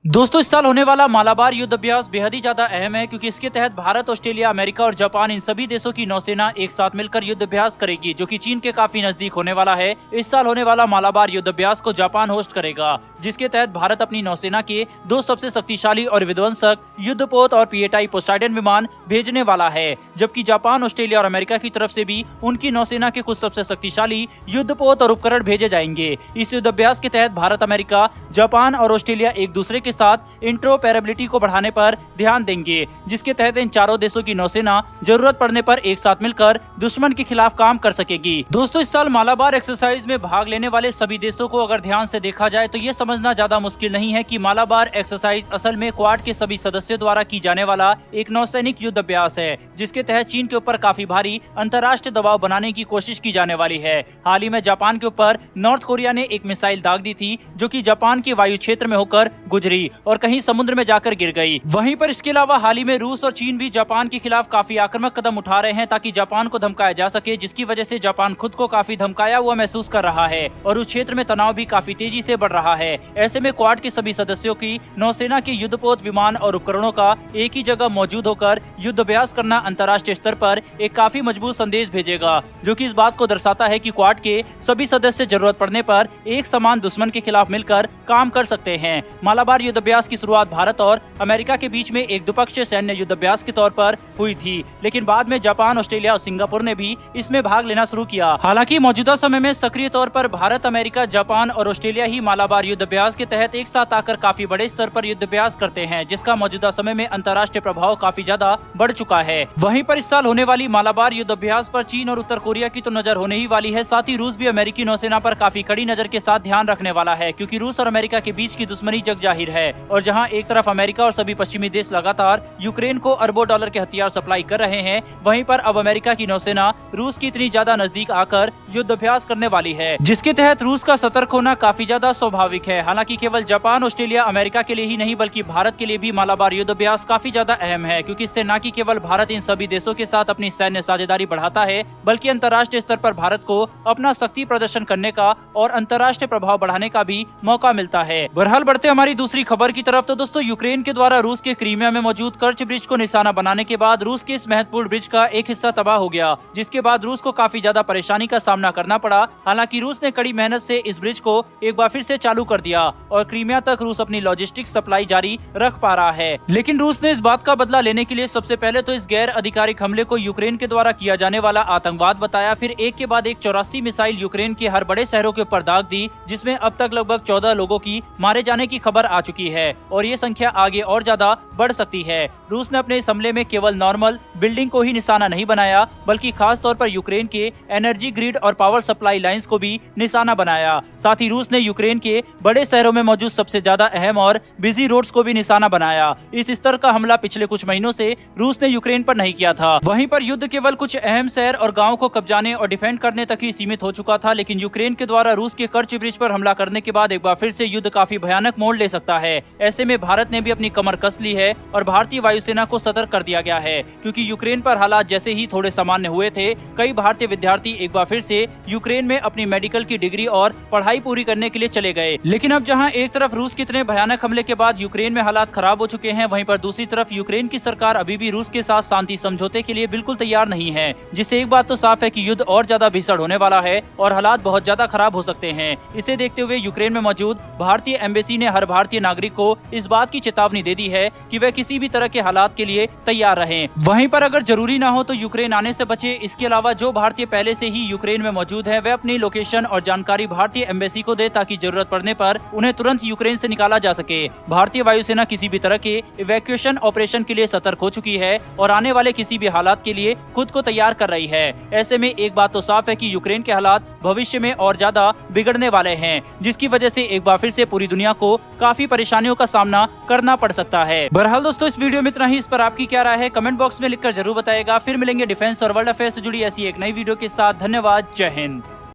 दोस्तों, इस साल होने वाला मालाबार युद्ध अभ्यास बेहद ही ज्यादा अहम है क्योंकि इसके तहत भारत, ऑस्ट्रेलिया, अमेरिका और जापान इन सभी देशों की नौसेना एक साथ मिलकर युद्ध अभ्यास करेगी, जो कि चीन के काफी नजदीक होने वाला है। इस साल होने वाला मालाबार युद्ध अभ्यास को जापान होस्ट करेगा, जिसके तहत भारत अपनी नौसेना के दो सबसे शक्तिशाली और विध्वंसक युद्धपोत और पीएटाई पोसाइडन विमान भेजने वाला है, जबकि जापान, ऑस्ट्रेलिया और अमेरिका की तरफ से भी उनकी नौसेना के कुछ सबसे शक्तिशाली युद्धपोत और उपकरण भेजे जाएंगे। इस युद्ध अभ्यास के तहत भारत, अमेरिका, जापान और ऑस्ट्रेलिया एक दूसरे के साथ इंट्रोपैरेबिलिटी को बढ़ाने पर ध्यान देंगे, जिसके तहत इन चारों देशों की नौसेना जरूरत पड़ने पर एक साथ मिलकर दुश्मन के खिलाफ काम कर सकेगी। दोस्तों, इस साल मालाबार एक्सरसाइज में भाग लेने वाले सभी देशों को अगर ध्यान से देखा जाए तो ये समझना ज्यादा मुश्किल नहीं है कि मालाबार एक्सरसाइज असल में क्वाड के सभी सदस्यों द्वारा की जाने वाला एक नौसैनिक युद्ध अभ्यास है, जिसके तहत चीन के ऊपर काफी भारी अंतर्राष्ट्रीय दबाव बनाने की कोशिश की जाने वाली है। हाल ही में जापान के ऊपर नॉर्थ कोरिया ने एक मिसाइल दाग दी थी, जो कि जापान के वायु क्षेत्र में होकर गुजरी और कहीं समुद्र में जाकर गिर गई। वहीं पर इसके अलावा हाल ही में रूस और चीन भी जापान के खिलाफ काफी आक्रामक कदम उठा रहे हैं ताकि जापान को धमकाया जा सके, जिसकी वजह से जापान खुद को काफी धमकाया हुआ महसूस कर रहा है और उस क्षेत्र में तनाव भी काफी तेजी से बढ़ रहा है। ऐसे में क्वाड के सभी सदस्यों की नौसेना के युद्धपोत, विमान और उपकरणों का एक ही जगह मौजूद होकर युद्ध अभ्यास करना अंतर्राष्ट्रीय स्तर पर एक काफी मजबूत संदेश भेजेगा, जो कि इस बात को दर्शाता है कि क्वाड के सभी सदस्य जरूरत पड़ने पर एक समान दुश्मन के खिलाफ मिलकर काम कर सकते हैं। मालाबार युद्ध अभ्यास की शुरुआत भारत और अमेरिका के बीच में एक द्विपक्षीय सैन्य युद्ध अभ्यास के तौर पर हुई थी, लेकिन बाद में जापान, ऑस्ट्रेलिया और सिंगापुर ने भी इसमें भाग लेना शुरू किया। हालांकि मौजूदा समय में सक्रिय तौर पर भारत, अमेरिका, जापान और ऑस्ट्रेलिया ही मालाबार युद्ध अभ्यास के तहत एक साथ आकर काफी बड़े स्तर पर युद्ध अभ्यास करते हैं, जिसका मौजूदा समय में अंतर्राष्ट्रीय प्रभाव काफी ज्यादा बढ़ चुका है। वहीं पर इस साल होने वाली मालाबार युद्ध अभ्यास पर चीन और उत्तर कोरिया की तो नजर होने ही वाली है, साथ ही रूस भी अमेरिकी नौसेना पर काफी कड़ी नजर के साथ ध्यान रखने वाला है, क्योंकि रूस और अमेरिका के बीच की दुश्मनी जग जाहिर है। और जहां एक तरफ अमेरिका और सभी पश्चिमी देश लगातार यूक्रेन को अरबों डॉलर के हथियार सप्लाई कर रहे हैं, वहीं पर अब अमेरिका की नौसेना रूस की इतनी ज्यादा नजदीक आकर युद्ध अभ्यास करने वाली है, जिसके तहत रूस का सतर्क होना काफी ज्यादा स्वाभाविक है। हालांकि केवल जापान, ऑस्ट्रेलिया, अमेरिका के लिए ही नहीं बल्कि भारत के लिए भी मालाबार युद्ध अभ्यास काफी ज्यादा अहम है, क्योंकि इससे न कि केवल भारत इन सभी देशों के साथ अपनी सैन्य साझेदारी बढ़ाता है, बल्कि अंतर्राष्ट्रीय स्तर पर भारत को अपना शक्ति प्रदर्शन करने का और अंतर्राष्ट्रीय प्रभाव बढ़ाने का भी मौका मिलता है। बहरहाल बढ़ते हमारी दूसरी खबर की तरफ, तो दोस्तों, यूक्रेन के द्वारा रूस के क्रीमिया में मौजूद कर्च ब्रिज को निशाना बनाने के बाद रूस के इस महत्वपूर्ण ब्रिज का एक हिस्सा तबाह हो गया, जिसके बाद रूस को काफी ज्यादा परेशानी का सामना करना पड़ा। हालांकि रूस ने कड़ी मेहनत से इस ब्रिज को एक बार फिर से चालू कर दिया और क्रीमिया तक रूस अपनी लॉजिस्टिक सप्लाई जारी रख पा रहा है। लेकिन रूस ने इस बात का बदला लेने के लिए सबसे पहले तो इस गैर आधिकारिक हमले को यूक्रेन के द्वारा किया जाने वाला आतंकवाद बताया, फिर एक के बाद एक 84 मिसाइल यूक्रेन के हर बड़े शहरों के ऊपर दाग दी, जिसमें अब तक लगभग 14 लोगों की मारे जाने की खबर आ चुकी है और ये संख्या आगे और ज्यादा बढ़ सकती है। रूस ने अपने इस हमले में केवल नॉर्मल बिल्डिंग को ही निशाना नहीं बनाया, बल्कि खास तौर पर यूक्रेन के एनर्जी ग्रिड और पावर सप्लाई लाइंस को भी निशाना बनाया। साथ ही रूस ने यूक्रेन के बड़े शहरों में मौजूद सबसे ज्यादा अहम और बिजी रोड्स को भी निशाना बनाया। इस स्तर का हमला पिछले कुछ महीनों से रूस ने यूक्रेन पर नहीं किया था। वहीं पर युद्ध केवल कुछ अहम शहर और गाँव को कब्जाने और डिफेंड करने तक ही सीमित हो चुका था, लेकिन यूक्रेन के द्वारा रूस के कर्च ब्रिज पर हमला करने के बाद एक बार फिर से युद्ध काफी भयानक मोड़ ले सकता है। ऐसे में भारत ने भी अपनी कमर कस ली है और भारतीय वायुसेना को सतर्क कर दिया गया है, क्योंकि यूक्रेन पर हालात जैसे ही थोड़े सामान्य हुए थे, कई भारतीय विद्यार्थी एक बार फिर से यूक्रेन में अपनी मेडिकल की डिग्री और पढ़ाई पूरी करने के लिए चले गए। लेकिन अब जहां एक तरफ रूस के इतने भयानक हमले के बाद यूक्रेन में हालात खराब हो चुके हैं, वहीं पर दूसरी तरफ यूक्रेन की सरकार अभी भी रूस के साथ शांति समझौते के लिए बिल्कुल तैयार नहीं है, जिससे एक बात तो साफ है कि युद्ध और ज्यादा भीषण होने वाला है और हालात बहुत ज्यादा खराब हो सकते हैं। इसे देखते हुए यूक्रेन में मौजूद भारतीय एम्बेसी ने हर भारतीय नागरिक को इस बात की चेतावनी दे दी है कि वे किसी भी तरह के हालात के लिए तैयार रहें। वहीं पर अगर जरूरी ना हो तो यूक्रेन आने से बचे। इसके अलावा जो भारतीय पहले से ही यूक्रेन में मौजूद है, वे अपनी लोकेशन और जानकारी भारतीय एम्बेसी को दे, ताकि जरूरत पड़ने पर उन्हें तुरंत यूक्रेन से निकाला जा सके। भारतीय वायुसेना किसी भी तरह के इवैक्यूएशन ऑपरेशन के लिए सतर्क हो चुकी है और आने वाले किसी भी हालात के लिए खुद को तैयार कर रही है। ऐसे में एक बात तो साफ है कि यूक्रेन के हालात भविष्य में और ज्यादा बिगड़ने वाले हैं, जिसकी वजह से एक बार फिर से पूरी दुनिया को काफी परेशानियों का सामना करना पड़ सकता है। बहरहाल दोस्तों, इस वीडियो में इतना ही। इस पर आपकी क्या राय है कमेंट बॉक्स में लिखकर जरूर बताएगा। फिर मिलेंगे डिफेंस और वर्ल्ड अफेयर्स से जुड़ी ऐसी एक नई वीडियो के साथ। धन्यवाद। जय हिंद।